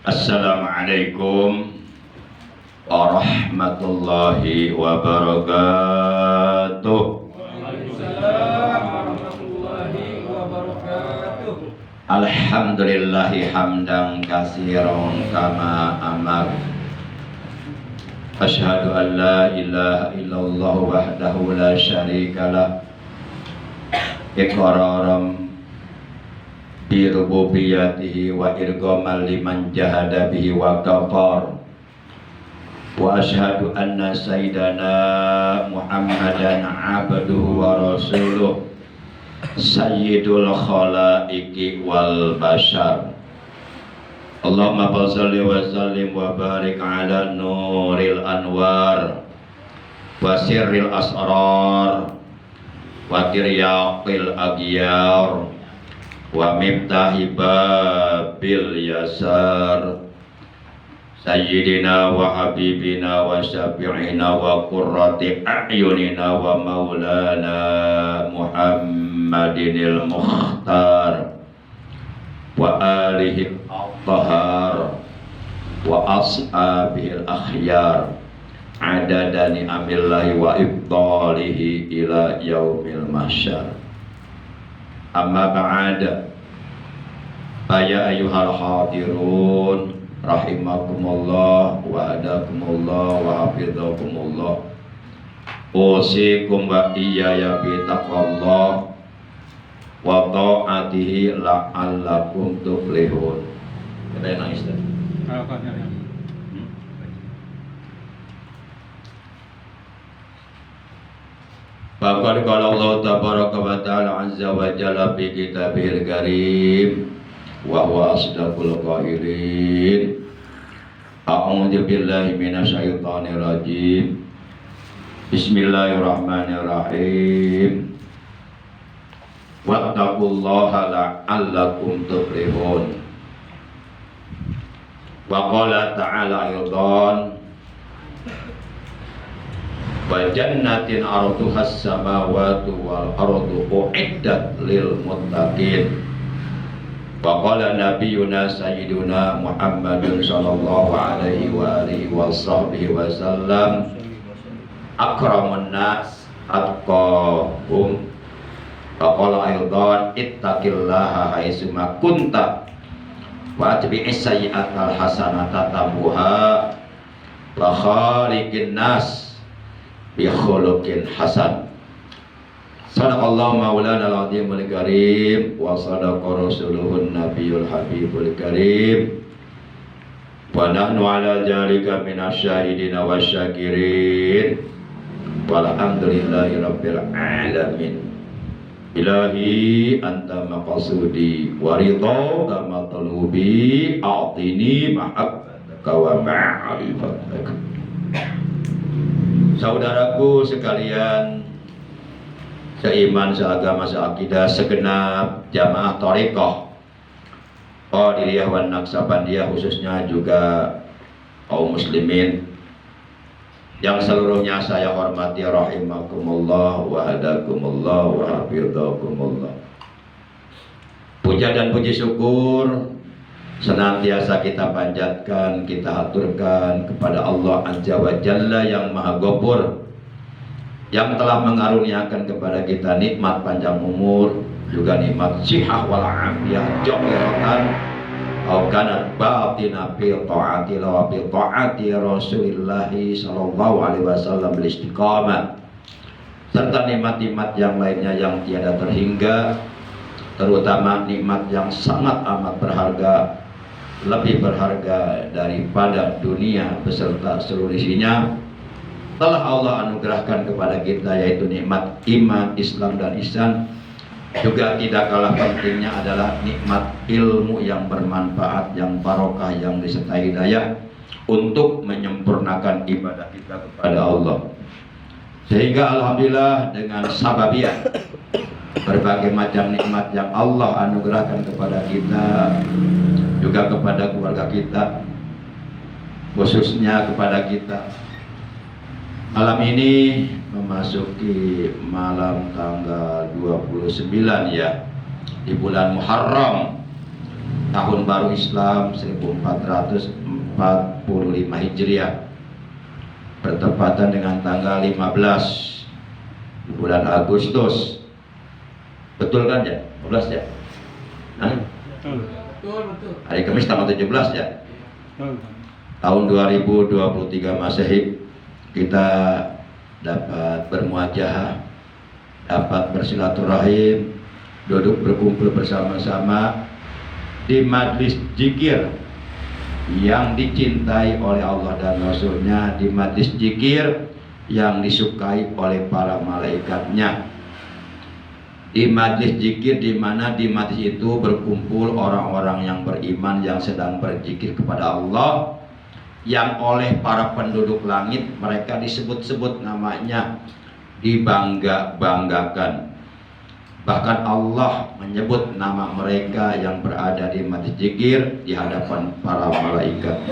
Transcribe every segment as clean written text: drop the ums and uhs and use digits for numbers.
Assalamualaikum warahmatullahi wabarakatuh. Waalaikumsalam warahmatullahi wabarakatuh. Alhamdulillahi hamdan katsiran kama amar. Asyhadu an la ilaha illallah wahdahu la syarikalah. Iqraram bi rububiyyatihi wa irghamal liman jahada bihi wa kafar. Wa asyhadu anna sayyidana Muhammadan abduhu wa rasuluh sayyidul khalaiqi wal bashar. Allahumma shalli wa sallim wa barik ala nuril anwar wa sirril asrar wa tiryaqil aghyar wa miftahi babil yasar sayyidina wa habibina wa syafi'ina wa qurrati a'yunina wa maulana Muhammadinil Mukhtar wa alihi al-tahar wa ashabihil akhyar adada ni'amillahi wa ibtalihi ila yaumil mahsyar. Amma ba'da, ya ayyuhal hadirun rahimakumullah wa hadakumullah wa hafizakumullah. Usikum wa iyaya bi taqwallah wa ta'atihi la'allakum tuflihun. Kita yang nangis dah. Faqad qala Allah tabaraka wa ta'ala azza wa jalla fi kitabihil karim wa huwa asdaqul qailin. A'udzu billahi minasyaitonir rajim. Bismillahirrahmanirrahim. Wattaqullaha la'allakum tuflihun. Wa qala ta'ala aydan wa jannatin arduhas samawati wal ardu uiddat lil muttaqin. Wa qala nabiyyuna sayyiduna Muhammadun sallallahu alaihi wa alihi wa sahbihi wa sallam akramun nas atqahum. Wa qala aydan ittaqillaha haitsuma kunta wa atbi'is sayyi'atal hasanata tambuha wa khaliqin nas bi khuluqin hasan. Sadaqallahu maulana al-azimul karim wa sadaqa rasuluhun nabiyul habibul karim wa nahnu ala dzalika minasyahidin wasyakirin walhamdulillahi rabbil alamin. Ilahi anta maqsudi wa ridha matlubi a'tini mahabbataka wa ma'rifataka. Saudaraku sekalian, seiman, seagama, seakidah, segenap jamaah thariqah Qadiriyah wan Naqsabandiyah, khususnya juga kaum muslimin yang seluruhnya saya hormati rahimakumullah wa hadakumullah wa hafizakumullah. Puja dan puji syukur senantiasa kita panjatkan, kita haturkan kepada Allah Azza wa Jalla yang Maha Ghafur, yang telah mengaruniakan kepada kita nikmat panjang umur, juga nikmat sihah wal afiyah jahiratan au kanat batina fi ta'ati wa fi ta'ati Rasulillah sallallahu alaihi wasallam bil istiqamah, serta nikmat-nikmat yang lainnya yang tiada terhingga, terutama nikmat yang sangat amat berharga, lebih berharga daripada dunia beserta seluruh isinya, telah Allah anugerahkan kepada kita, yaitu nikmat iman, Islam dan ihsan. Juga tidak kalah pentingnya adalah nikmat ilmu yang bermanfaat, yang barokah, yang disertai hidayah untuk menyempurnakan ibadah kita kepada Allah. Sehingga alhamdulillah dengan sababiah berbagai macam nikmat yang Allah anugerahkan kepada kita, juga kepada keluarga kita, khususnya kepada kita, malam ini memasuki malam tanggal 29 ya, di bulan Muharram tahun baru Islam 1445 Hijriah, bertepatan dengan tanggal 15 bulan Agustus. Betul kan ya? 15 ya? Hah? Betul. Hari Kamis tanggal 17 ya? Tahun 2023 Masehi, kita dapat bermuajahah, dapat bersilaturahim, duduk berkumpul bersama-sama di majlis zikir yang dicintai oleh Allah dan Rasulnya, di majlis zikir yang disukai oleh para malaikatnya, di majlis zikir di mana di majlis itu berkumpul orang-orang yang beriman yang sedang berzikir kepada Allah, yang oleh para penduduk langit mereka disebut-sebut namanya, dibangga-banggakan. Bahkan Allah menyebut nama mereka yang berada di majlis zikir di hadapan para malaikat.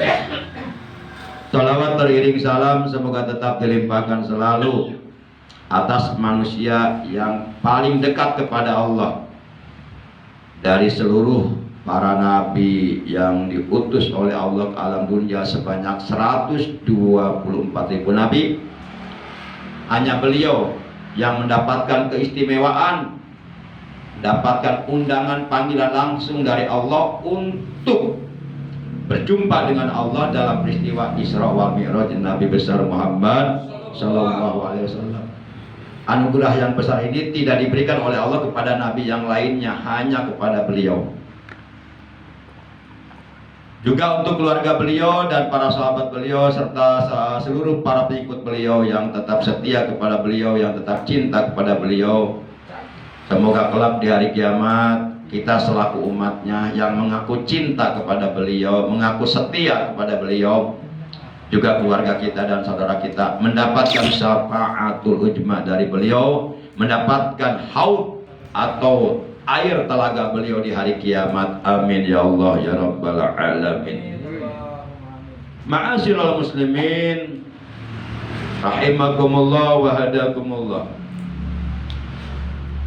Salawat teriring salam semoga tetap dilimpahkan selalu atas manusia yang paling dekat kepada Allah dari seluruh para nabi yang diutus oleh Allah ke alam dunia sebanyak 124.000 nabi. Hanya beliau yang mendapatkan keistimewaan, mendapatkan undangan panggilan langsung dari Allah untuk berjumpa dengan Allah dalam peristiwa Isra wal Mi'raj Nabi besar Muhammad sallallahu alaihi wasallam. Anugerah yang besar ini tidak diberikan oleh Allah kepada nabi yang lainnya, hanya kepada beliau. Juga untuk keluarga beliau dan para sahabat beliau serta seluruh para pengikut beliau yang tetap setia kepada beliau, yang tetap cinta kepada beliau. Semoga kelak di hari kiamat kita selaku umatnya yang mengaku cinta kepada beliau, mengaku setia kepada beliau, juga keluarga kita dan saudara kita mendapatkan syafaatul ujma dari beliau, mendapatkan haud atau air telaga beliau di hari kiamat. Amin ya Allah ya rabbal alamin. Ma'asyiral muslimin rahimakumullah wa hadakumullah.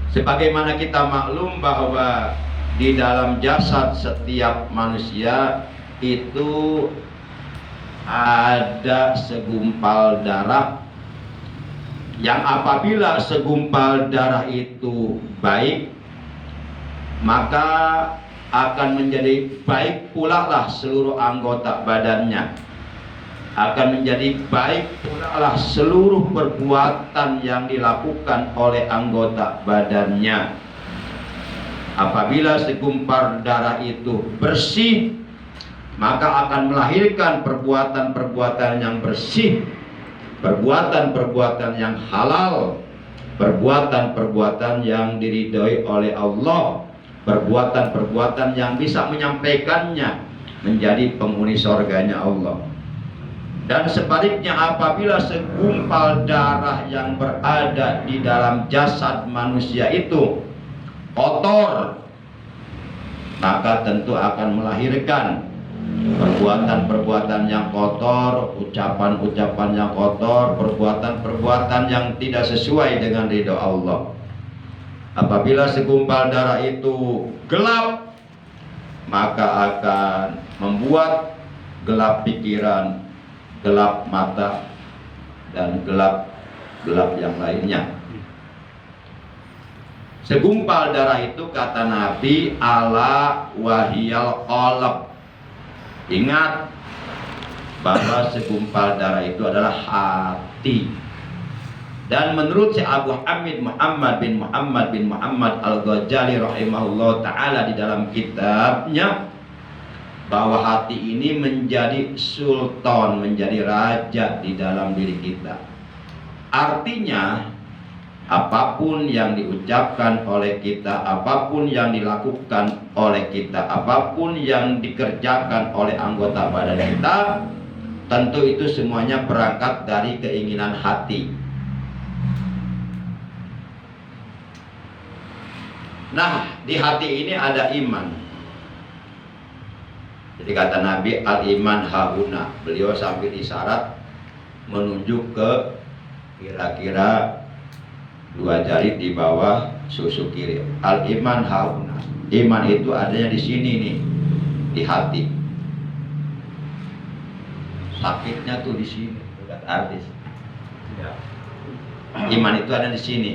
Sebagaimana kita maklum bahwa di dalam jasad setiap manusia itu ada segumpal darah yang apabila segumpal darah itu baik, maka akan menjadi baik pula lah seluruh anggota badannya, akan menjadi baik pula lah seluruh perbuatan yang dilakukan oleh anggota badannya. Apabila segumpal darah itu bersih, maka akan melahirkan perbuatan-perbuatan yang bersih, perbuatan-perbuatan yang halal, perbuatan-perbuatan yang diridhoi oleh Allah, perbuatan-perbuatan yang bisa menyampaikannya menjadi penghuni surganya Allah. Dan sebaliknya, apabila segumpal darah yang berada di dalam jasad manusia itu kotor, maka tentu akan melahirkan perbuatan-perbuatan yang kotor, ucapan-ucapan yang kotor, perbuatan-perbuatan yang tidak sesuai dengan ridha Allah. Apabila segumpal darah itu gelap, maka akan membuat gelap pikiran, gelap mata, dan gelap yang lainnya. Segumpal darah itu kata Nabi ala wahiyal qalb. Ingat bahwa segumpal darah itu adalah hati. Dan menurut Syekh Abu Hamid Muhammad bin Muhammad Al-Ghazali rahimahullah ta'ala di dalam kitabnya, bahwa hati ini menjadi sultan, menjadi raja di dalam diri kita. Artinya apapun yang diucapkan oleh kita, apapun yang dilakukan oleh kita, apapun yang dikerjakan oleh anggota badan kita, tentu itu semuanya berangkat dari keinginan hati. Nah, di hati ini ada iman. Jadi kata Nabi, al-iman hauna. Beliau sambil isyarat menunjuk ke kira-kira 2 jari di bawah susu kiri. Al-iman hauna. Iman itu adanya di sini nih. di hati. Sakitnya tuh di sini, bukan artis. Iman itu ada di sini.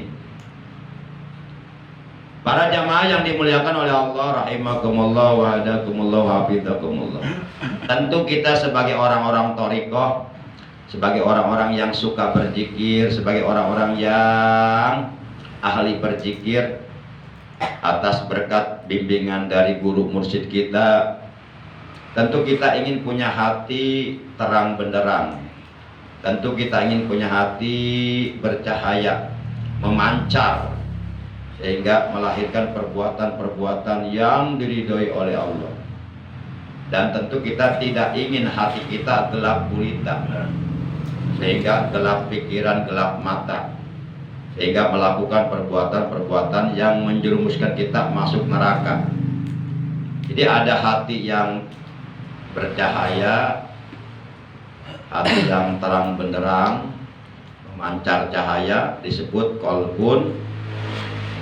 Para jamaah yang dimuliakan oleh Allah, rahimakumullah wa hadakumullah wa hafizakumullah. Tentu kita sebagai orang-orang thariqah, sebagai orang-orang yang suka berzikir, sebagai orang-orang yang ahli berzikir, atas berkat bimbingan dari guru mursyid kita, tentu kita ingin punya hati terang benderang. Tentu kita ingin punya hati bercahaya, memancar, sehingga melahirkan perbuatan-perbuatan yang diridhoi oleh Allah. Dan tentu kita tidak ingin hati kita gelap gulita, sehingga gelap pikiran, gelap mata, sehingga melakukan perbuatan-perbuatan yang menjerumuskan kita masuk neraka. Jadi ada hati yang bercahaya, hati yang terang benderang, memancar cahaya, disebut qalbun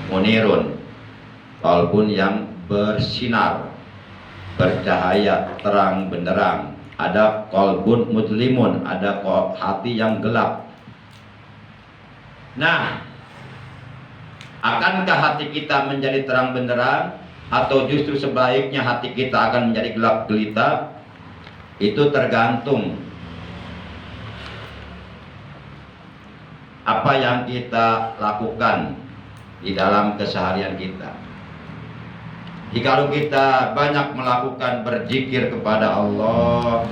munirun, qalbun yang bersinar, bercahaya, terang benderang. Ada qalbun mudlimun, ada hati yang gelap. Nah, akankah hati kita menjadi terang benderang, atau justru sebaliknya hati kita akan menjadi gelap gelita? Itu tergantung apa yang kita lakukan di dalam keseharian kita. Jikalau kita banyak melakukan berzikir kepada Allah,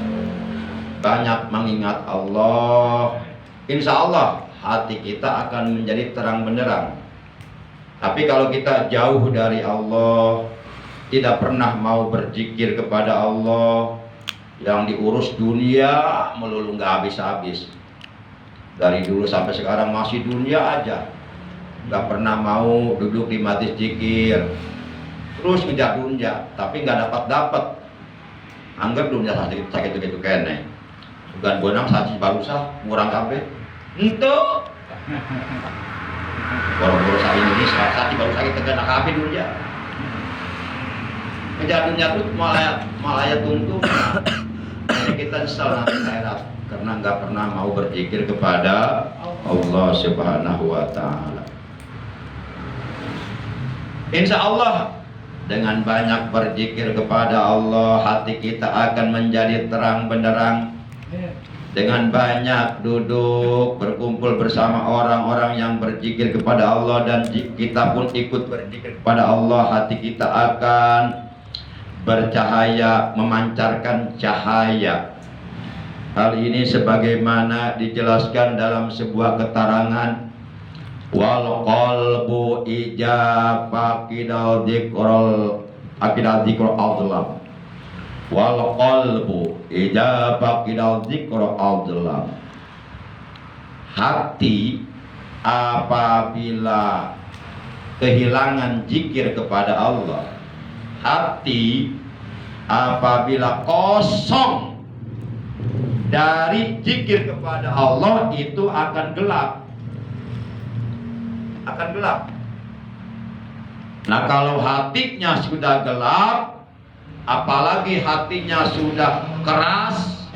banyak mengingat Allah, insya Allah hati kita akan menjadi terang benderang. Tapi kalau kita jauh dari Allah, tidak pernah mau berzikir kepada Allah, yang diurus dunia melulu nggak habis-habis, dari dulu sampai sekarang masih dunia aja, nggak pernah mau duduk di majlis zikir, terus ngejar dunia, tapi nggak dapat. Anggap dunia sakit itu kene, bukan bonang saji barusan ngurang kabeh. Itu boro-boro sa Indonesia saji baru sakit tegana kabeh dunia. Ngejar dunia tuh malaya tuntung. Jadi kita nyesal nanti akhirat karena nggak pernah mau berzikir kepada Allah Subhanahu wa taala. Insya Allah dengan banyak berzikir kepada Allah, hati kita akan menjadi terang benderang. Dengan banyak duduk berkumpul bersama orang-orang yang berzikir kepada Allah, dan kita pun ikut berzikir kepada Allah, hati kita akan bercahaya, memancarkan cahaya. Hal ini sebagaimana dijelaskan dalam sebuah keterangan, wal qalbu ijaba kidal dzikrul adlam, wal qalbu ijaba kidal dzikrul adlam. Hati apabila kehilangan zikir kepada Allah, hati apabila kosong dari zikir kepada Allah, itu akan gelap. Nah, kalau hatinya sudah gelap, apalagi hatinya sudah keras,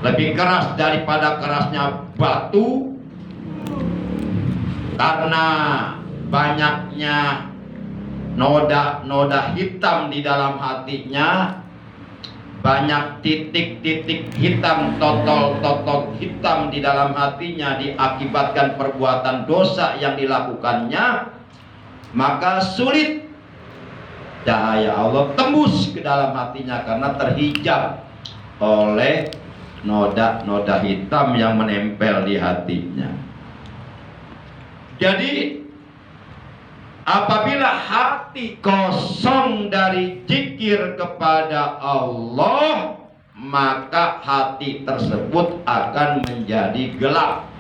lebih keras daripada kerasnya batu, karena banyaknya noda hitam di dalam hatinya, banyak titik-titik hitam, totol hitam di dalam hatinya diakibatkan perbuatan dosa yang dilakukannya, maka sulit cahaya Allah tembus ke dalam hatinya karena terhijab oleh noda-noda hitam yang menempel di hatinya. Jadi apabila hati kosong dari zikir kepada Allah, maka hati tersebut akan menjadi gelap.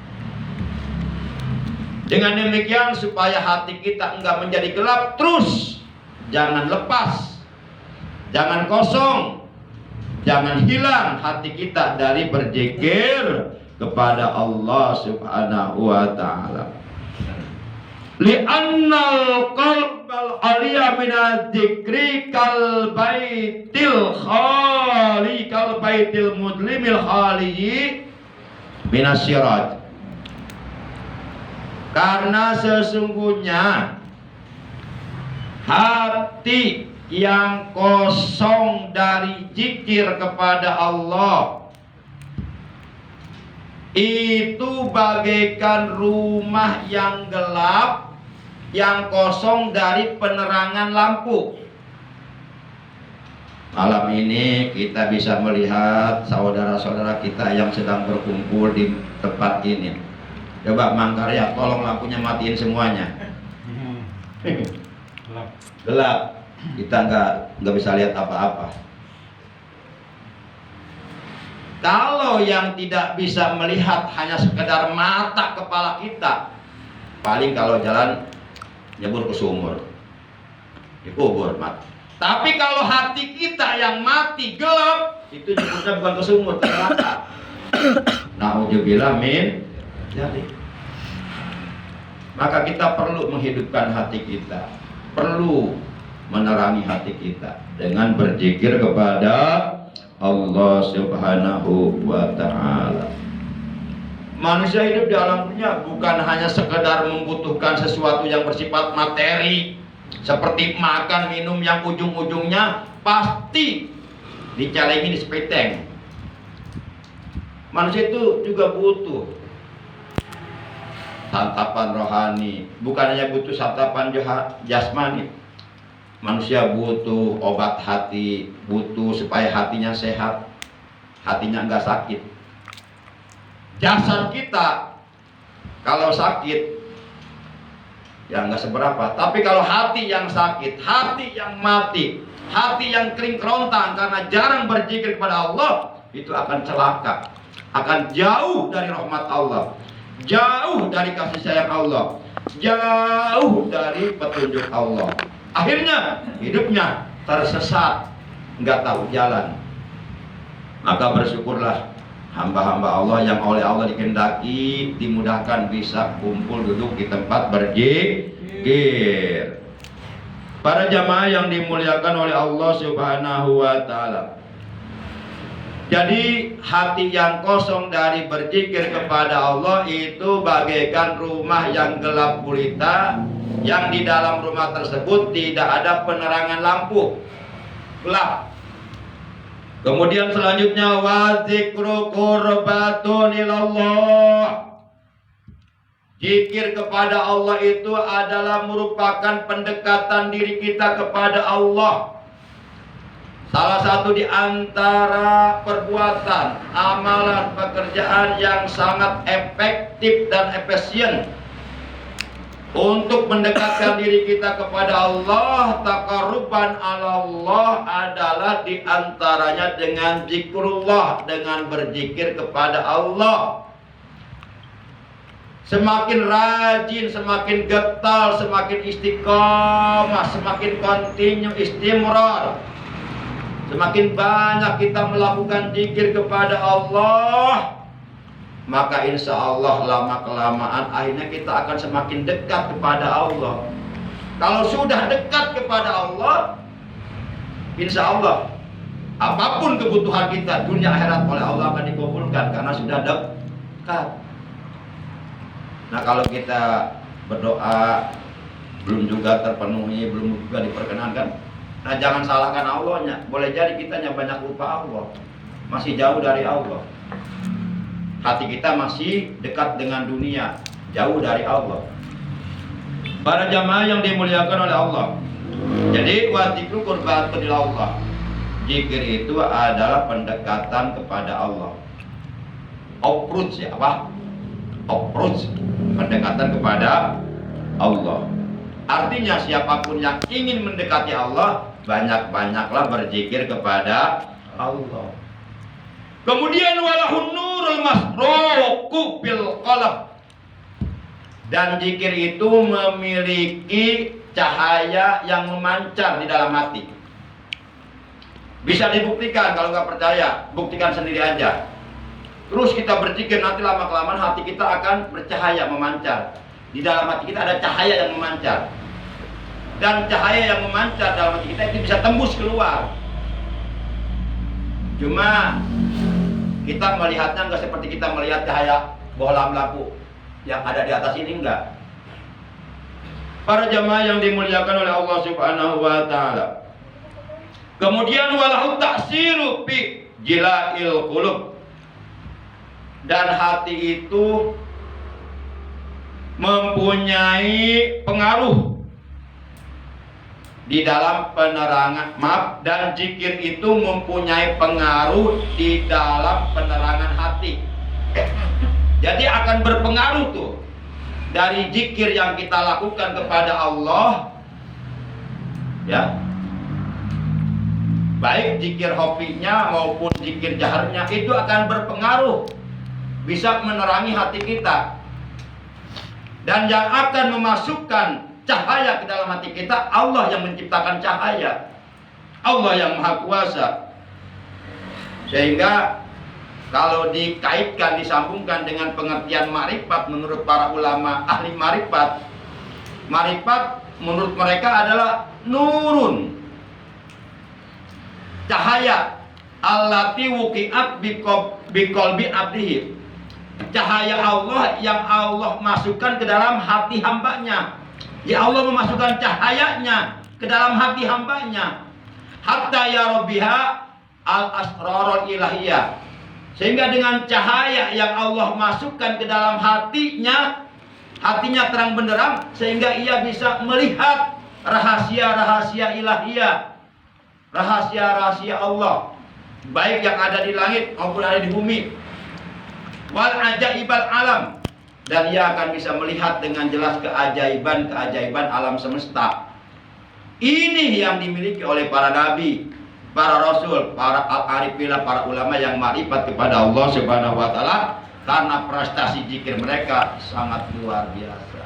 Dengan demikian, supaya hati kita enggak menjadi gelap terus, jangan lepas, jangan kosong, jangan hilang hati kita dari berzikir kepada Allah Subhanahu wa ta'ala. Li'annal qalba kal aliya minadz dzikri kal baitil khali kal baitil mudlimil khali minasyirat. Karena sesungguhnya hati yang kosong dari zikir kepada Allah itu bagaikan rumah yang gelap yang kosong dari penerangan lampu. Malam ini kita bisa melihat saudara-saudara kita yang sedang berkumpul di tempat ini. Coba Mangkarya, tolong lampunya matiin semuanya. Gelap. Kita nggak bisa lihat apa-apa. Kalau yang tidak bisa melihat hanya sekedar mata kepala kita, paling kalau jalan nyebur ke sumur, dikubur mati. Tapi kalau hati kita yang mati gelap, itu nyeburnya bukan ke sumur, ke neraka. Nauzubillah min dzalik. Maka kita perlu menghidupkan hati kita, perlu menerangi hati kita dengan berzikir kepada Allah Subhanahu wa ta'ala. Manusia hidup di alam dunia bukan hanya sekedar membutuhkan sesuatu yang bersifat materi seperti makan, minum yang ujung-ujungnya pasti dicalengi di sepeteng. Manusia itu juga butuh santapan rohani, bukan hanya butuh santapan jasmani. Manusia butuh obat hati, butuh supaya hatinya sehat, hatinya nggak sakit. Jasad kita kalau sakit ya nggak seberapa, tapi kalau hati yang sakit, hati yang mati, hati yang kering kerontang karena jarang berzikir kepada Allah, itu akan celaka, akan jauh dari rahmat Allah, jauh dari kasih sayang Allah, jauh dari petunjuk Allah. Akhirnya hidupnya tersesat, nggak tahu jalan. Maka bersyukurlah hamba-hamba Allah yang oleh Allah dikehendaki dimudahkan bisa kumpul duduk di tempat berzikir. Para jamaah yang dimuliakan oleh Allah Subhanahu wa ta'ala. Jadi hati yang kosong dari berzikir kepada Allah itu bagaikan rumah yang gelap gulita, yang di dalam rumah tersebut tidak ada penerangan lampu, gelap. Kemudian selanjutnya wa dzikru qurbatun ilallah. Zikir kepada Allah itu adalah merupakan pendekatan diri kita kepada Allah. Salah satu di antara perbuatan, amalan, pekerjaan yang sangat efektif dan efisien untuk mendekatkan diri kita kepada Allah, taqarruban ala Allah adalah diantaranya dengan zikrullah, dengan berzikir kepada Allah. Semakin rajin, semakin getol, semakin istiqomah, semakin kontinu istimrar, semakin banyak kita melakukan zikir kepada Allah, maka insya Allah lama-kelamaan akhirnya kita akan semakin dekat kepada Allah. Kalau sudah dekat kepada Allah, insya Allah apapun kebutuhan kita dunia akhirat oleh Allah akan dikabulkan karena sudah dekat. Nah kalau kita berdoa belum juga terpenuhi, belum juga diperkenankan, nah jangan salahkan Allahnya. Boleh jadi kitanya banyak lupa Allah, masih jauh dari Allah. Hati kita masih dekat dengan dunia, jauh dari Allah. Para jamaah yang dimuliakan oleh Allah. Jadi wa dzikru qurbatun ilallah. Zikir itu adalah pendekatan kepada Allah. Approach ya apa? Approach, pendekatan kepada Allah. Artinya siapapun yang ingin mendekati Allah, banyak-banyaklah berzikir kepada Allah. Kemudian walahun nurul masruqu bil qalb. Dan zikir itu memiliki cahaya yang memancar di dalam hati. Bisa dibuktikan, kalau nggak percaya, buktikan sendiri aja. Terus kita berzikir, nanti lama-kelamaan hati kita akan bercahaya, memancar. Di dalam hati kita ada cahaya yang memancar. dan cahaya yang memancar dalam hati kita itu bisa tembus keluar. Cuma kita melihatnya nggak seperti kita melihat cahaya bohlam lampu yang ada di atas ini, enggak. Para jamaah yang dimuliakan oleh Allah Subhanahu wa taala. Kemudian walahu ta'siru fi jila'il qulub. Dan hati itu mempunyai pengaruh di dalam penerangan, dan zikir itu mempunyai pengaruh di dalam penerangan hati. Jadi akan berpengaruh tuh dari zikir yang kita lakukan kepada Allah, ya, baik zikir hofinya maupun zikir jaharnya, itu akan berpengaruh, bisa menerangi hati kita, dan yang akan memasukkan cahaya ke dalam hati kita, Allah yang menciptakan cahaya, Allah yang Maha Kuasa. Sehingga kalau dikaitkan, disambungkan dengan pengertian makrifat menurut para ulama ahli makrifat, makrifat menurut mereka adalah nurun, cahaya allati wuqi'at biqalbi abdihi, cahaya Allah yang Allah masukkan ke dalam hati hambanya. Ya Allah memasukkan cahayanya ke dalam hati hambanya, hatta yarobiha al-asrarul ilahiyah, sehingga dengan cahaya yang Allah masukkan ke dalam hatinya, hatinya terang benderang, sehingga ia bisa melihat rahasia-rahasia ilahiyah, rahasia-rahasia Allah, baik yang ada di langit maupun ada di bumi, wal ajaibal alam, dan ia akan bisa melihat dengan jelas keajaiban-keajaiban alam semesta. Ini yang dimiliki oleh para nabi, para rasul, para al-arifillah, para ulama yang makrifat kepada Allah Subhanahu wa taala, karena prestasi zikir mereka sangat luar biasa.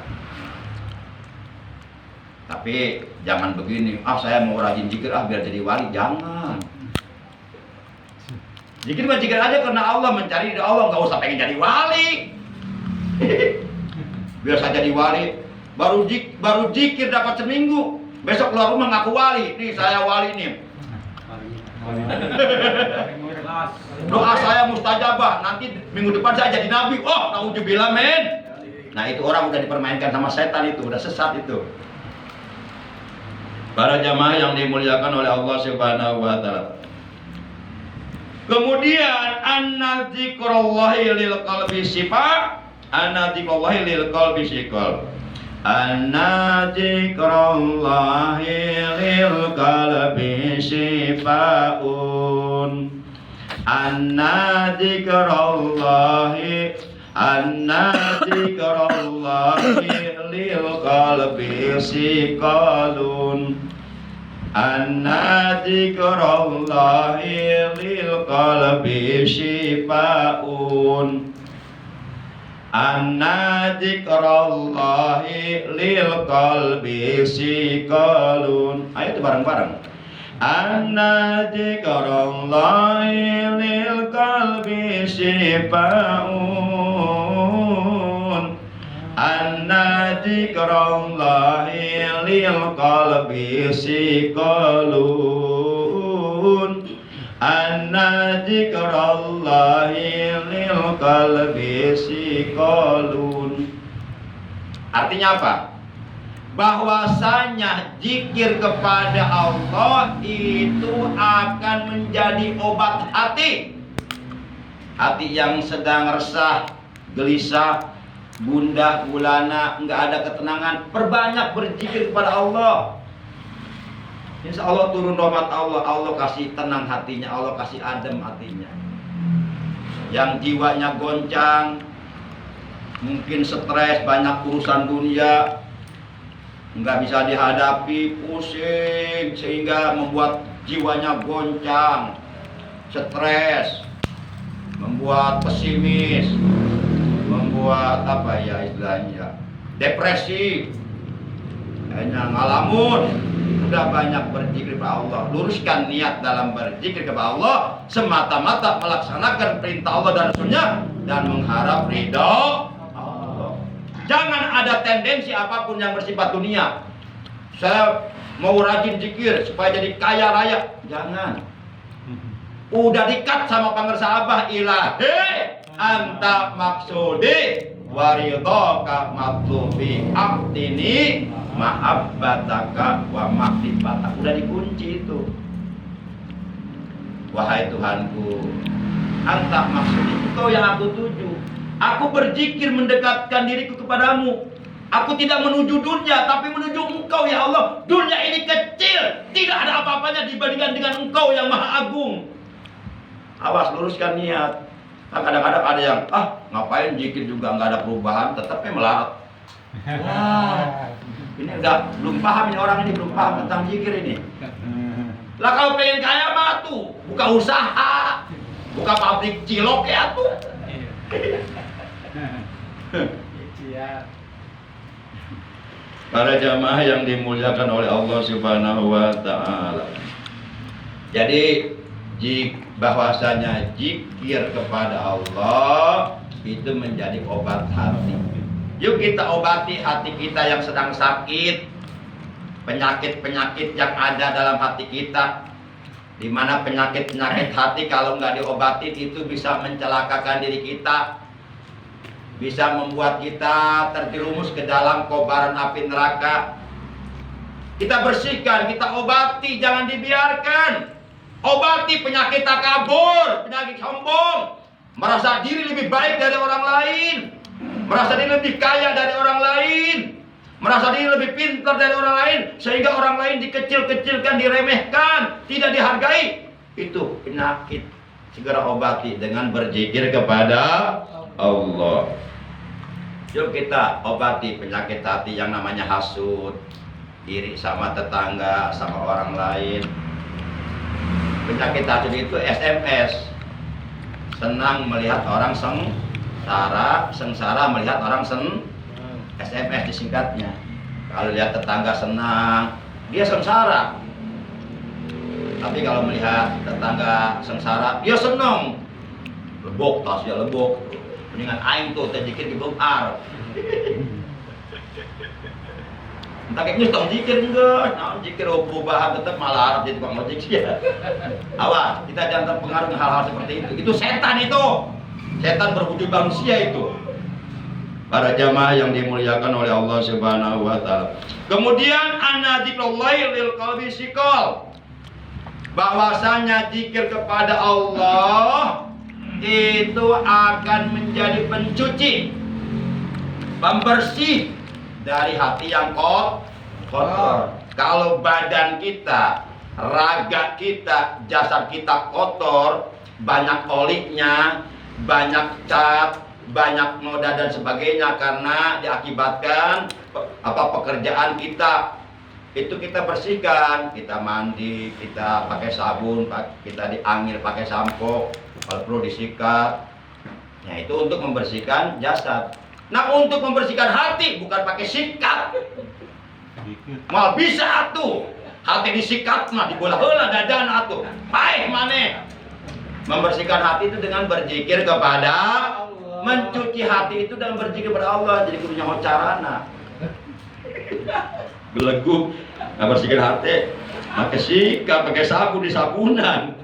Tapi jangan begini, saya mau rajin zikir biar jadi wali, jangan. Zikir aja karena Allah, mencari dari Allah, nggak usah pengen jadi wali. Biar saja jadi wali, baru zikir dapat seminggu, besok keluar rumah ngaku wali. Nih saya wali nih. Doa saya mustajabah, nanti minggu depan saya jadi nabi. Oh, naudzubillah men. Nah itu orang udah dipermainkan sama setan, itu udah sesat itu. Para jamaah yang dimuliakan oleh Allah Subhanahu wa taala. Kemudian anna dzikrallahi lil qalbi sifa, anna dzikrallahi lil qalbi siqal, anna dzikrallahi lil qalbi sifaun, anna dzikrallahi lil qalbi siqalun, anna dzikrallahi lil qalbi shifaun, anna dzikrallahi lil qalbi siqalun. Ayo itu bareng-bareng. Anna dzikrallahi lil qalbi shifaun, anna dzikrallahi lil qalbi siqalun, anna dzikrallahi lil qalbi siqalun. Artinya apa? Bahwasanya zikir kepada Allah itu akan menjadi obat hati. Hati yang sedang resah, gelisah, gundah gulana, nggak ada ketenangan, perbanyak berzikir kepada Allah. Insya Allah turun rahmat Allah, Allah kasih tenang hatinya, Allah kasih adem hatinya. Yang jiwanya goncang, mungkin stres, banyak urusan dunia, nggak bisa dihadapi, pusing, sehingga membuat jiwanya goncang, stres, membuat pesimis, membuat apa ya istilahnya, depresi, hanya ngalamun. Sudah banyak berzikir kepada Allah, luruskan niat dalam berzikir kepada Allah semata-mata melaksanakan perintah Allah dan Rasulnya dan mengharap ridho Allah. Jangan ada tendensi apapun yang bersifat dunia. saya mau rajin zikir supaya jadi kaya raya. Jangan. Udah dikat sama pangersa Abah, ilahi anta maksudi waridhaka matlubi aktini mahabbataka wa makrifata. Udah dikunci itu. Wahai Tuhanku, anta maksudi, engkau yang aku tuju. Aku berzikir mendekatkan diriku kepadamu. Aku tidak menuju dunia, tapi menuju engkau ya Allah. Dunia ini kecil, tidak ada apa-apanya dibandingkan dengan engkau yang maha agung. Awas, luruskan niat. Nah, kadang-kadang ada yang, ngapain zikir juga nggak ada perubahan, tetapnya melarat. Wah, ini udah belum paham, ini orang ini belum paham tentang zikir ini. Lah kalau pengen kaya mah tuh, buka usaha, buka pabrik cilok ya tuh. Para jamaah yang dimuliakan oleh Allah Subhanahu wa taala. Jadi bahwasanya zikir kepada Allah itu menjadi obat hati. Yuk kita obati hati kita yang sedang sakit, penyakit-penyakit yang ada dalam hati kita. Di mana penyakit-penyakit hati kalau nggak diobatin itu bisa mencelakakan diri kita, bisa membuat kita terjerumus ke dalam kobaran api neraka. Kita bersihkan, kita obati, jangan dibiarkan. Obati penyakit takabur, penyakit sombong, merasa diri lebih baik dari orang lain, merasa diri lebih kaya dari orang lain, merasa diri lebih pintar dari orang lain, sehingga orang lain dikecil-kecilkan, diremehkan, tidak dihargai. Itu penyakit. Segera obati dengan berzikir kepada Allah. Yuk kita obati penyakit hati yang namanya hasud, iri sama tetangga, sama orang lain. Penyakit hasud itu SMS, senang melihat orang sengsara melihat orang SMS disingkatnya. Kalau lihat tetangga senang, dia sengsara. Tapi kalau melihat tetangga sengsara, dia senang. Lebok, tasnya lebok. Mendingan aing tuh terzikir di ar. Entah kayak nyus tong zikir enggak, nah zikir perubahan tetap malah Arab jadi tukang ojek sih ya. Awas, kita jangan terpengaruh dengan hal-hal seperti itu. Itu setan itu. Setan berwujud manusia itu. Para jamaah yang dimuliakan oleh Allah Subhanahu wa taala. Kemudian anna dzikrullahi lil qalbi siqal. Bahwasanya zikir kepada Allah itu akan menjadi pencuci, pembersih dari hati yang kotor. Kalau badan kita, raga kita, jasad kita kotor, banyak oliknya, banyak cat, banyak noda dan sebagainya karena diakibatkan pekerjaan kita. Itu kita bersihkan, kita mandi, kita pakai sabun, kita diangil pakai sampo, kalau perlu disikat. Nah, itu untuk membersihkan jasad. Nah, untuk membersihkan hati bukan pakai sikat. Mal bisa atuh. Hati disikat mah dibola heula dadana atuh. Paeh maneh. Membersihkan hati itu dengan berzikir kepada Allah. Mencuci hati itu dengan berzikir kepada Allah. Jadi kudu nyaho carana. Beleguk, bersihkan hati. Pakai sikat, pakai sabun di sabunan.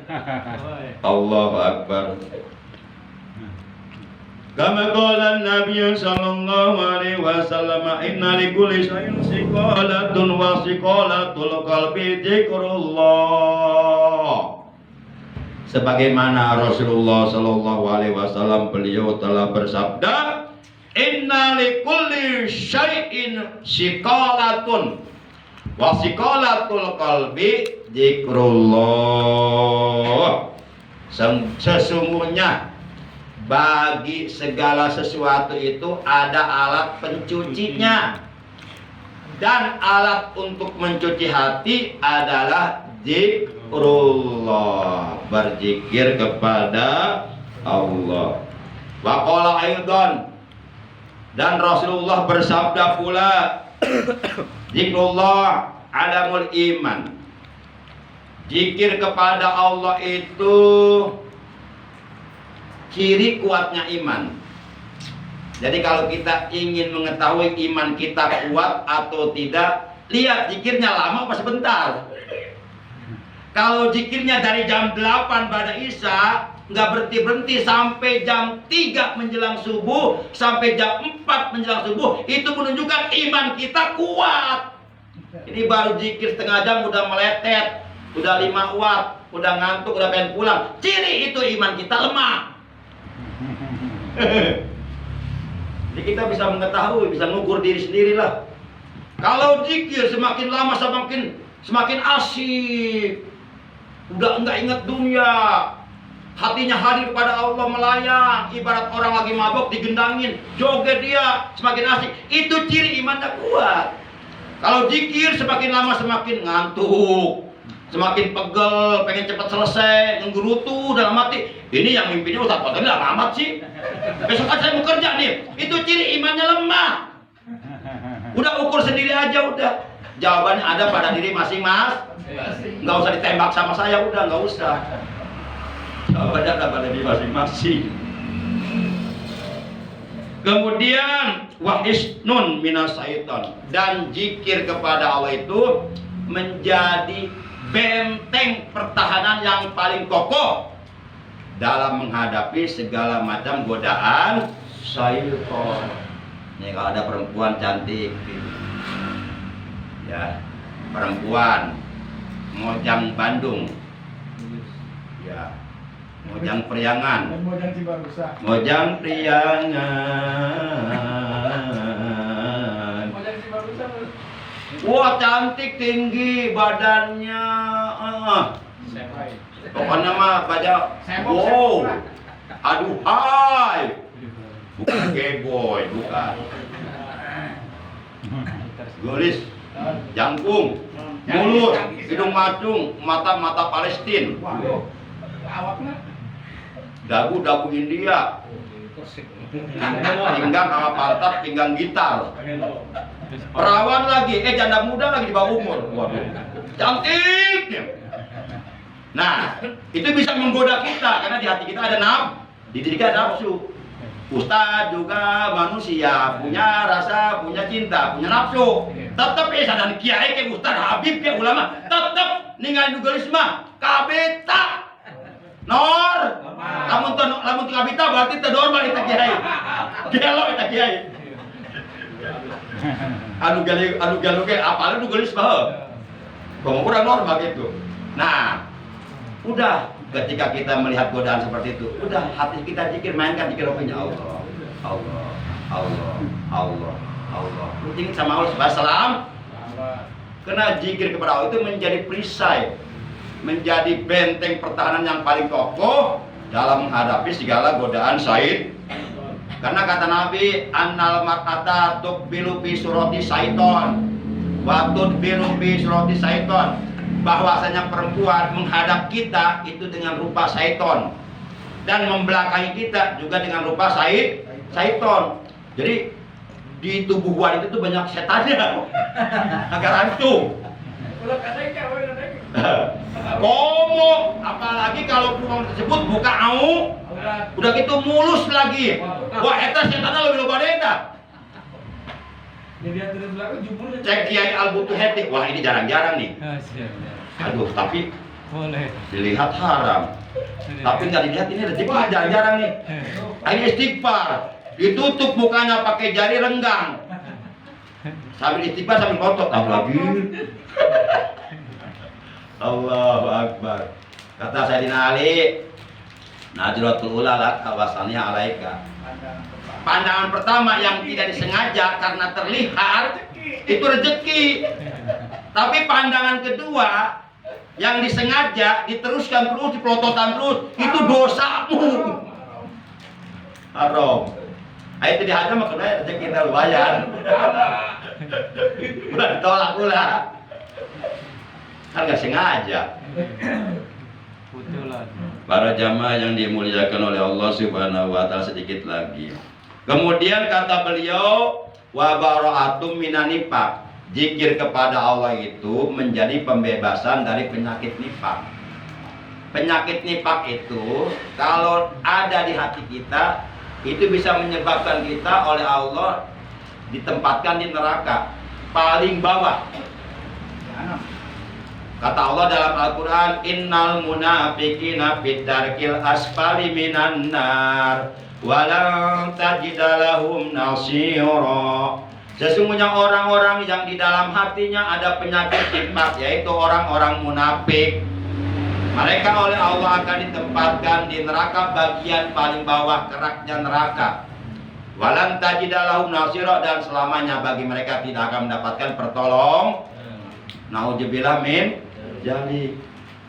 Allahu Akbar. Kama qala Nabi sallallahu alaihi wasallam inna likulli shay'in siqalatun wa siqalatul qalbi dzikrullah. Sebagaimana Rasulullah sallallahu alaihi wasallam beliau telah bersabda, inna likulli shay'in siqalatun wa siqalatul qalbi dzikrullah. Sesungguhnya bagi segala sesuatu itu ada alat pencucinya, dan alat untuk mencuci hati adalah zikrullah, berzikir kepada Allah. Wa qala aidan, dan Rasulullah bersabda pula, zikrullah alamul iman. Zikir kepada Allah itu ciri kuatnya iman. Jadi kalau kita ingin mengetahui iman kita kuat atau tidak, lihat zikirnya lama apa sebentar. Kalau zikirnya dari jam 8 pada Isya nggak berhenti sampai jam 3 menjelang subuh, sampai jam 4 menjelang subuh, itu menunjukkan iman kita kuat. Ini baru zikir setengah jam udah meletet, udah 5 watt, udah ngantuk, udah pengen pulang. Ciri itu iman kita lemah. Jadi kita bisa mengetahui, bisa ngukur diri sendiri lah. Kalau zikir semakin lama semakin asik, udah enggak ingat dunia, hatinya hadir kepada Allah, melayang, ibarat orang lagi mabok digendangin, joget dia, semakin asik. Itu ciri imannya kuat. Kalau zikir semakin lama semakin ngantuk, semakin pegel, pengen cepat selesai, nggerutu dalam hati. Ini yang mimpinya Ustaz Fatoni lama amat sih. Besok kan saya mau kerja nih. Itu ciri imannya lemah. Udah ukur sendiri aja udah. Jawabannya ada pada diri masing-masing. Nggak usah ditembak sama saya, udah nggak usah. Jawabannya ada pada diri masing-masing. Kemudian wahisnun minas syaiton, dan zikir kepada Allah itu menjadi benteng pertahanan yang paling kokoh dalam menghadapi segala macam godaan syaiton. Nih kalau ada perempuan cantik, ya perempuan Mojang Bandung, ya Mojang Priangan, Mojang Priangan. Wah cantik, tinggi badannya, pokoknya mah baca wow, aduh hai, bukan gayboy, bukan. Gelis, jangkung, mulut, hidung macung, mata Palestina, dagu India, pinggang sama pantat, pinggang gitar. Perawan lagi, janda muda lagi di bawah umur. Waduh, cantik. Nah, itu bisa menggoda kita karena di hati kita ada di diri kita ada nafsu. Ustadz juga manusia, punya rasa, punya cinta, punya nafsu. Tetap dan kiai kayak Ustadz Habib kayak ulama, tetap ninggalin dualisme. Kabita, Nor, lamun kabita berarti tedor balik tak kiai. Gelo tak kiai. Anu galu ke apalnya dualisme. Kamu kurang normal gitu. Nah, udah ketika kita melihat godaan seperti itu, udah hati kita zikir, mainkan zikir punya Allah, Allah, Allah, Allah, Allah. Ingat sama Allah subhanahu salam. Karena zikir kepada Allah itu menjadi perisai, menjadi benteng pertahanan yang paling kokoh dalam menghadapi segala godaan syaitan. Karena kata Nabi, annal mar'ata tuqbilu fi surati syaiton wa tudbiru fi surati syaiton. Bahwasanya perempuan menghadap kita itu dengan rupa syaiton, dan membelakangi kita juga dengan rupa syaiton. Jadi di tubuh wanita itu banyak setannya agar hancur. Komo, apalagi kalau pulang tersebut buka au, udah gitu mulus lagi. Wah, eta setannya lebih loba eta. Cek Kiai Al-Butuheti, wah ini jarang-jarang nih. Aduh, tapi boleh dilihat haram. Tapi nggak dilihat, ini rezeki jarang-jarang nih. Ini istighfar, ditutup mukanya pakai jari renggang. Sambil istighfar sambil kotok lagi. Allahu Akbar. Kata Sayyidina Ali, Najratul Ula lak wasalnya alaika. Pandangan pertama yang tidak disengaja karena terlihat itu rezeki. Tapi pandangan kedua yang disengaja diteruskan terus, dipelototan terus, itu dosamu. Haram. Itu dihajar makanya rezeki kita lumayan. Udah ditolak pula. Kan nggak sengaja. Para jamaah yang dimuliakan oleh Allah Subhanahu wa taala, sedikit lagi. Kemudian kata beliau, wa bara'atum minan nifaq. Zikir kepada Allah itu menjadi pembebasan dari penyakit nifaq. Penyakit nifaq itu kalau ada di hati kita, itu bisa menyebabkan kita oleh Allah ditempatkan di neraka paling bawah. Kata Allah dalam Al-Quran, innal munafiqina fid darkil asfali minan nar walang tajida lahum nasira. Sesungguhnya orang-orang yang di dalam hatinya ada penyakit nifaq, yaitu orang-orang munafik, mereka oleh Allah akan ditempatkan di neraka bagian paling bawah keraknya neraka. Walan tajidalahum nasira, dan selamanya bagi mereka tidak akan mendapatkan pertolong. Nauzubillah min dzalik.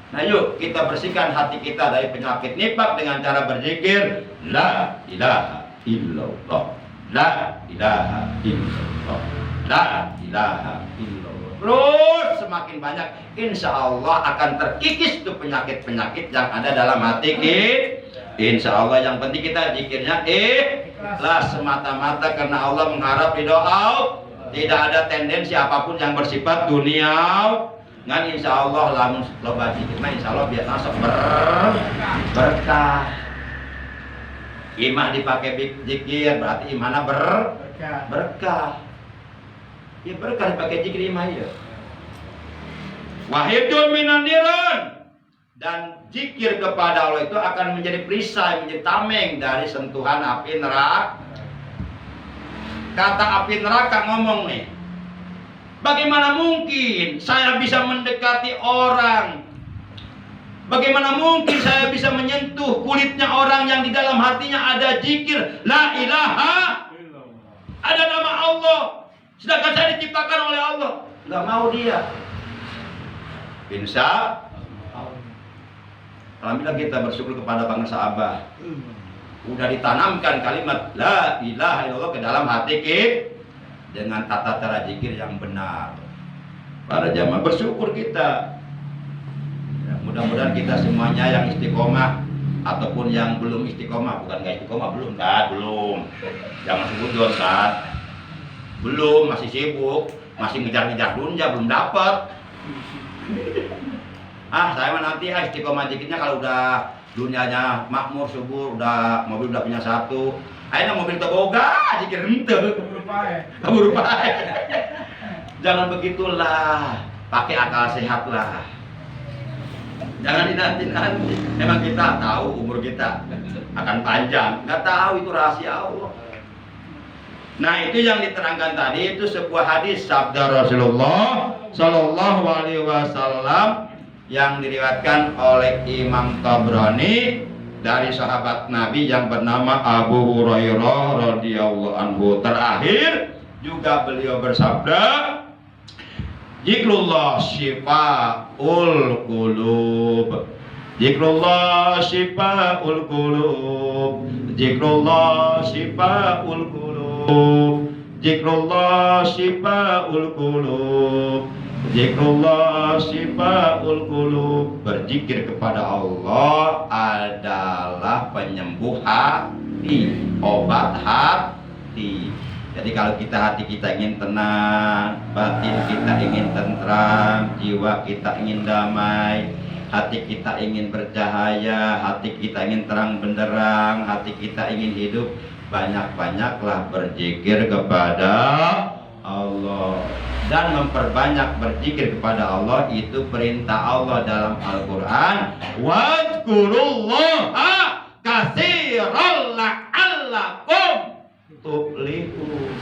Nah, yuk kita bersihkan hati kita dari penyakit nifaq dengan cara berzikir la ilaha illallah, la ilaha illallah, la ilaha illallah. Terus semakin banyak, insya Allah akan terkikis tuh penyakit-penyakit yang ada dalam hati kita. Insya Allah yang penting kita zikirnya ikhlas semata-mata karena Allah mengharap ridho Allah. Tidak ada tendensi apapun yang bersifat duniawi. Ngan insya Allah lamun loba zikir mah insya Allah biar masuk berkah. Imah dipakai zikir berarti imana berkah. Ya berkah dipakai zikir imah ya. Wahidun minan niran, dan zikir kepada Allah itu akan menjadi perisai, menjadi tameng dari sentuhan api neraka. Kata api neraka ngomong nih, bagaimana mungkin saya bisa mendekati orang? Bagaimana mungkin saya bisa menyentuh kulitnya orang yang di dalam hatinya ada zikir la ilaha, ada nama Allah, sedangkan saya diciptakan oleh Allah? Nggak mau dia. Insya alhamdulillah kita bersyukur kepada bangsa Abah. Udah ditanamkan kalimat la ilaha illallah ke dalam hati kita dengan tata cara zikir yang benar. Para jamaah bersyukur kita. Ya, mudah-mudahan kita semuanya yang istiqomah ataupun yang belum istiqomah, bukan nggak istiqomah belum, jangan sebut kan, belum, masih sibuk, masih ngejar-ngejar dunia, belum dapat. Saya mah nanti istiqomah zikirnya kalau udah dunianya makmur, subur, udah mobil udah punya satu, akhirnya mobil terboga zikir ente kabur pae. Jangan begitulah, pakai akal sehat lah, jangan dinanti-nanti. Memang kita tahu umur kita akan panjang, nggak tahu itu rahasia Allah. Nah, itu yang diterangkan tadi itu sebuah hadis sabda Rasulullah Shallallahu Alaihi Wasallam yang diriwayatkan oleh Imam Tabrani dari sahabat Nabi yang bernama Abu Hurairah radhiyallahu anhu. Terakhir juga beliau bersabda, zikrullah syifaul qulub, zikrullah syifaul qulub, zikrullah syifaul qulub, zikrullah syifaul qulub, zikrullah syifaul qulub. Berzikir kepada Allah adalah penyembuh hati, obat hati. Jadi kalau hati kita ingin tenang, batin kita ingin tentram, jiwa kita ingin damai, hati kita ingin bercahaya, hati kita ingin terang benderang, hati kita ingin hidup, banyak-banyaklah berzikir kepada Allah. Dan memperbanyak berzikir kepada Allah itu perintah Allah dalam Al-Quran. Wadkurullaha katsiran la'allakum tuflihun.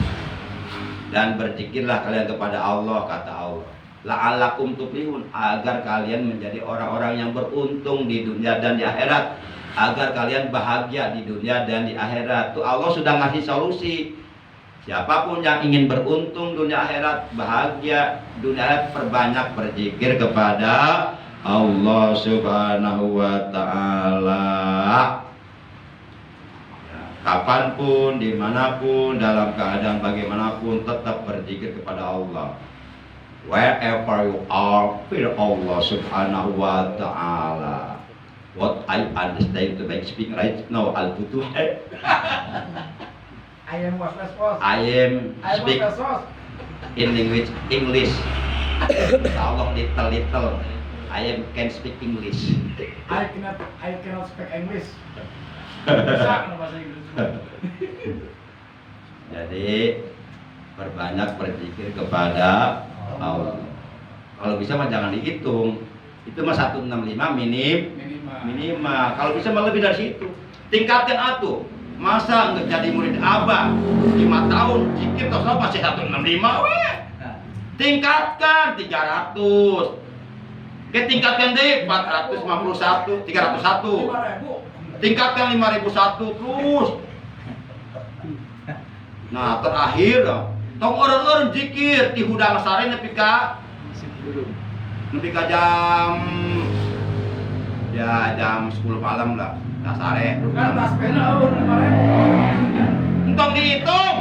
Dan berzikirlah kalian kepada Allah, kata Allah, la'allakum tuflihun, agar kalian menjadi orang-orang yang beruntung di dunia dan di akhirat, agar kalian bahagia di dunia dan di akhirat. Tuh Allah sudah ngasih solusi. Siapapun yang ingin beruntung dunia akhirat, bahagia dunia akhirat, perbanyak berzikir kepada Allah Subhanahu wa ta'ala. Kapanpun, dimanapun, dalam keadaan bagaimanapun, tetap berzikir kepada Allah. Wherever you are, fear Allah Subhanahu wa ta'ala. What I understand to make speak right now, Al-Futuh. I am was boss. I am speak in English. Allah little. I can speak English. I cannot speak English. Bisa kan bahasa Inggris? Jadi perbanyak berzikir kepada Allah. Kalau bisa mah jangan dihitung. Itu mah 165 minimal. Kalau bisa mah lebih dari situ. Tingkatkan atuh. Masa nggak jadi murid abah 5 tahun zikir terus pasti 165 weh. Tingkatkan 300. Tingkatkan deh 451, 301. 5.000. Tingkatkan 5.001 terus. Nah, terakhir tong orang-orang zikir di hudang sare nepi ka jam 10 malam lah. Sare. Kan tas pena 5.000. Entong dihitung.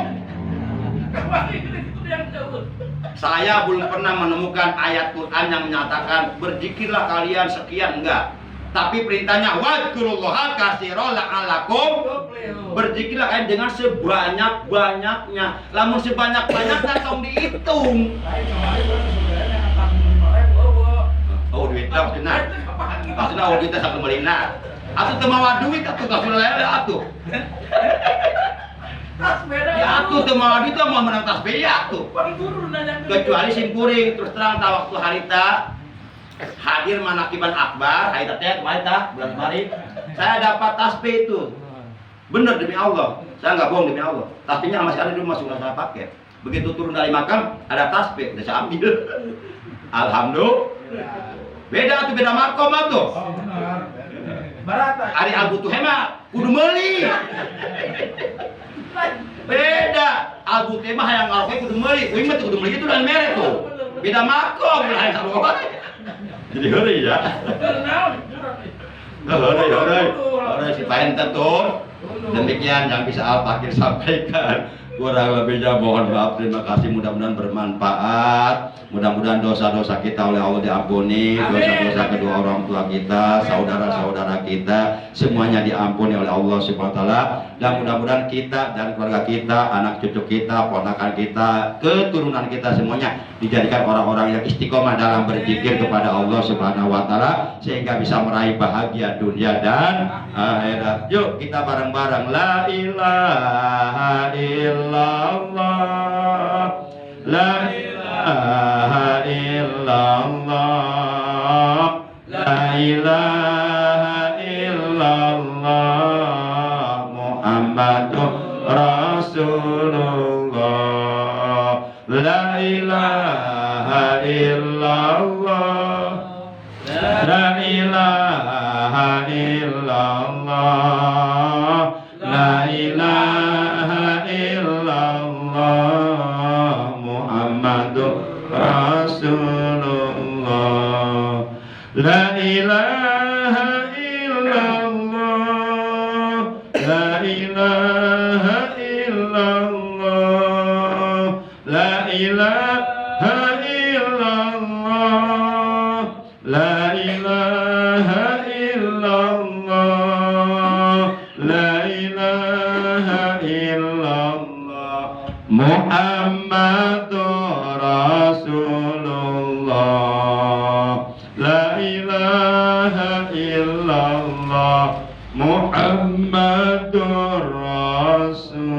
Kembali itu yang jauh. Saya belum pernah menemukan ayat Quran yang menyatakan berzikirlah kalian sekian, enggak. Tapi perintahnya wadkurullaha katsiran la'allakum, berzikirlah kalian dengan sebanyak-banyaknya. Lamun sebanyak-banyaknya tong dihitung. Oh, duit dong cenah. Maksudna oh kita sak melina. Atuh teu mawa duit atuh ka lele atuh. Tas beda. Ya atuh teu mawa duit mah menang tas beya atuh. Turun aja. Kecuali simkuring terus terang ta waktu harita hadir manakiban akbar harita teh kemarin tah bulan kemarin saya dapat tasbih itu. Bener demi Allah, saya nggak bohong demi Allah. Tasbihnya masih ada di rumah sudah saya pakai. Begitu turun dari makam ada tasbih udah saya ambil. Alhamdulillah. Beda tuh beda makom atuh. Oh benar. Barata. Ari albutuh mah kudu meuli. Beda. Albutuh mah hayang ngalke kudu meuli. Uing mah kudu meuli itu dan mere tuh. Beda makom lain sarua. Jadi heureuy ya. Heureuy si paen tuh. Demikian yang bisa Al-Fakir sampaikan. Kurang lebihnya mohon maaf, terima kasih, mudah-mudahan bermanfaat, mudah-mudahan dosa-dosa kita oleh Allah diampuni, dosa-dosa kedua orang tua kita, saudara-saudara kita semuanya diampuni oleh Allah Subhanahu wa taala, dan mudah-mudahan kita dan keluarga kita, anak cucu kita, ponakan kita, keturunan kita semuanya dijadikan orang-orang yang istiqomah dalam berzikir kepada Allah Subhanahu wa taala sehingga bisa meraih bahagia dunia dan akhirat. Yuk kita bareng-bareng la ilaha illallah, la ilaha illallah, la ilaha illallah, Muhammadur Rasulullah, la ilaha illallah, la ilaha illallah, la ilaha illallah, Muhammadur Rasulullah, la ilaha illallah, la ilaha illallah, la ilaha illallah, la ilaha illallah, la ilaha illallah, Muhammadur Rasulullah, la ilaha illallah, Muhammadur Rasulullah.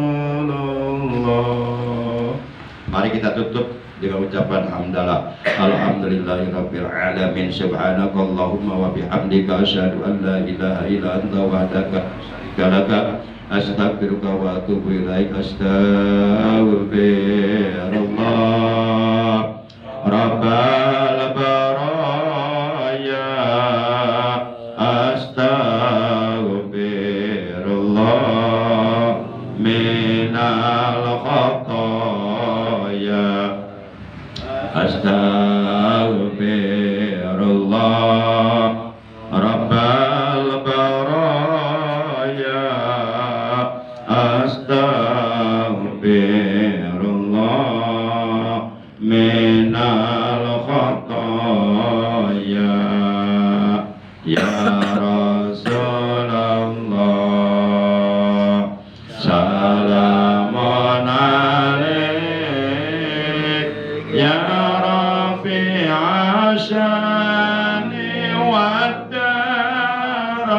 Mari kita tutup dengan ucapan hamdalah. Alhamdulillahirabbil alamin. Subhanakallahumma wa bihamdika asyhadu an la ilaha illa anta wahdaka la syarika lak, astaghfiruka wa atubu ilaik. Astaghfirullah rabbal baraya, astaghfirullah minal khataya, astaghfirullah rabbal baraya, astaghfirullah minal khataya, ya Rasulullah salamun alaik ya rafi'ashani wa daraji,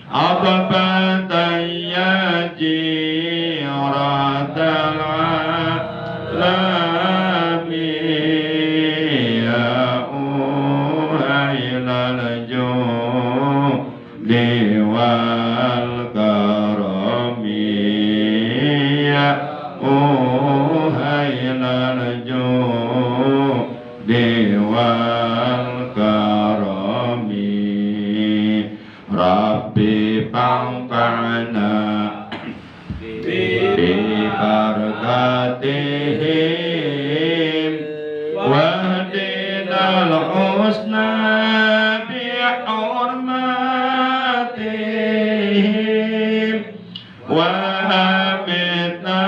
aqbatan ya jiratal alami, Dewal karami ya uhailan Dewal karami Rabbi pangkana bibarakatihim wahdinal husna bihurmatihim wahabitna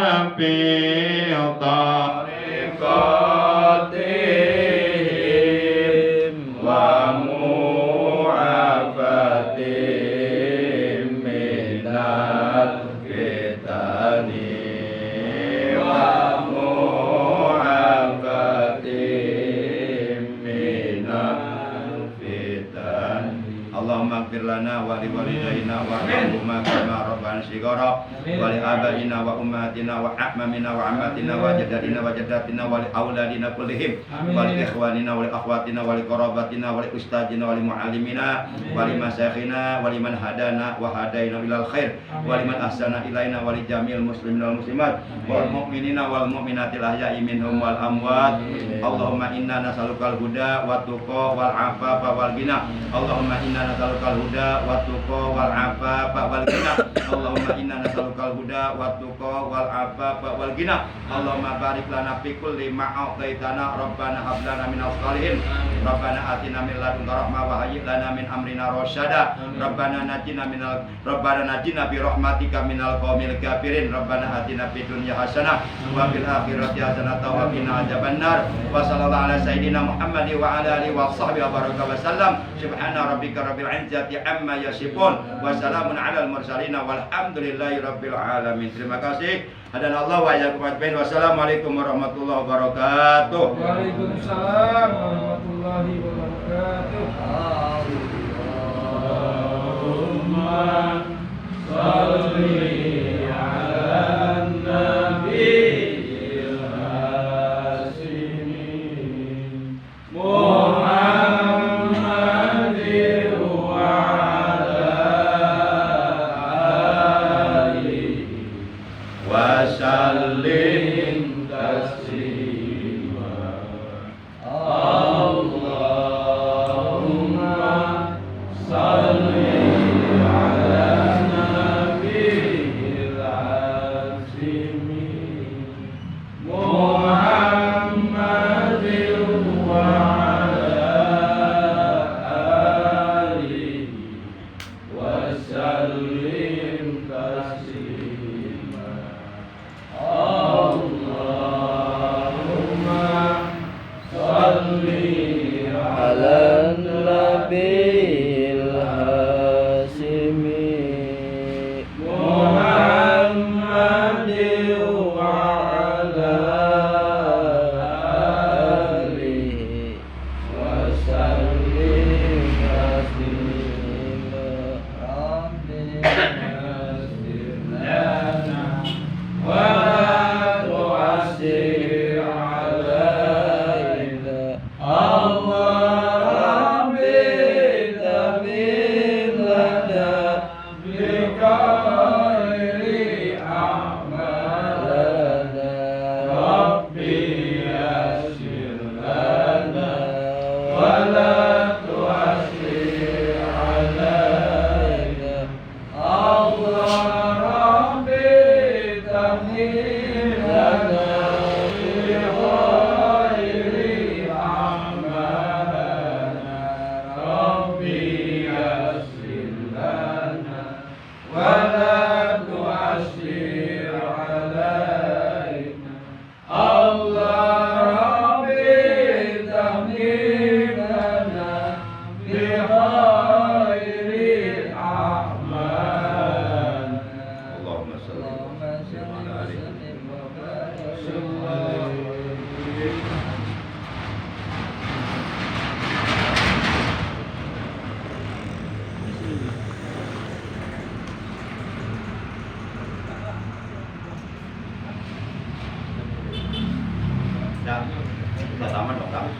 bitariqatihim wa mu'afatihim minal fitani wa mu'afatihim minal fitani Allahumma ighfir lana wa li walidayna wa rahmahuma kama rabbana shighara wa li abaina wa ummatina wa a'mamina wa ammatina wa jaddatina wa jaddatina wa li auladina kullihim wa li ikhwanina wa li akhwatina wa li qarabatina wa li ustadina wa li muallimina wa li masyayikhina wa li man hadana wa hadaina ilal khair wa li man ahsana ilaina wa li jamil muslimina wal muslimat wal mu'minina wal mu'minatil ahya'i minhum wal amwat Allahumma inna nas'alukal huda wa tuqa wal afafa wal ghina Allahumma inna nas'alukal huda wa tuqa wal afafa wal ghina Allahumma inna nas'alukal huda wa tuqa wal afafa wal ghina Allahumma barik lana fi kulli ma a'taitana rabbana hab lana minal salihin rabbana atina min ladunka rahmah wa hayyi lana min amrina rasyada rabbana najina bi rahmatika minal qaumil kafirin rabbana atina fid dunya hasanah wa fil akhirati hasanah wa qina adzabannar wa sallallahu ala sayyidina Muhammad wa ala alihi wa sahbihi wa baraka wa sallam subhana rabbika rabbil izzati amma yasifun wa salamun alal mursalin walhamdulillahi rabbil alamin. Terima kasih. Hadanallahu wa iyyakum ajmain. Wassalamualaikum warahmatullahi wabarakatuh. Waalaikumsalam warahmatullahi wabarakatuh. Allahumma shalli ala nabiyil hasimin Muhammadin wa ala alihi wa sallim taslima Allahumma salli ala nabiyil hasimin Muhammadin wa ala alihi wa sallim taslima Allahumma salli ala nabiyil hasimi Muhammadin wa ala alihi wa sallim taslima Rabbina tu'assir alaina Allah Rabbi tamin lana bikhairi a'malana Rabbi yassir lana wa la tu'assir alaina Allah Rabbi tamin lana bikhairi a'malana Rabbi yassir lana wa la tu'assir alaina Allah Rabbi tamin lana bikhairi a'malana Allahumma salli ala alihi Ya, sudah tamat dong, Kang.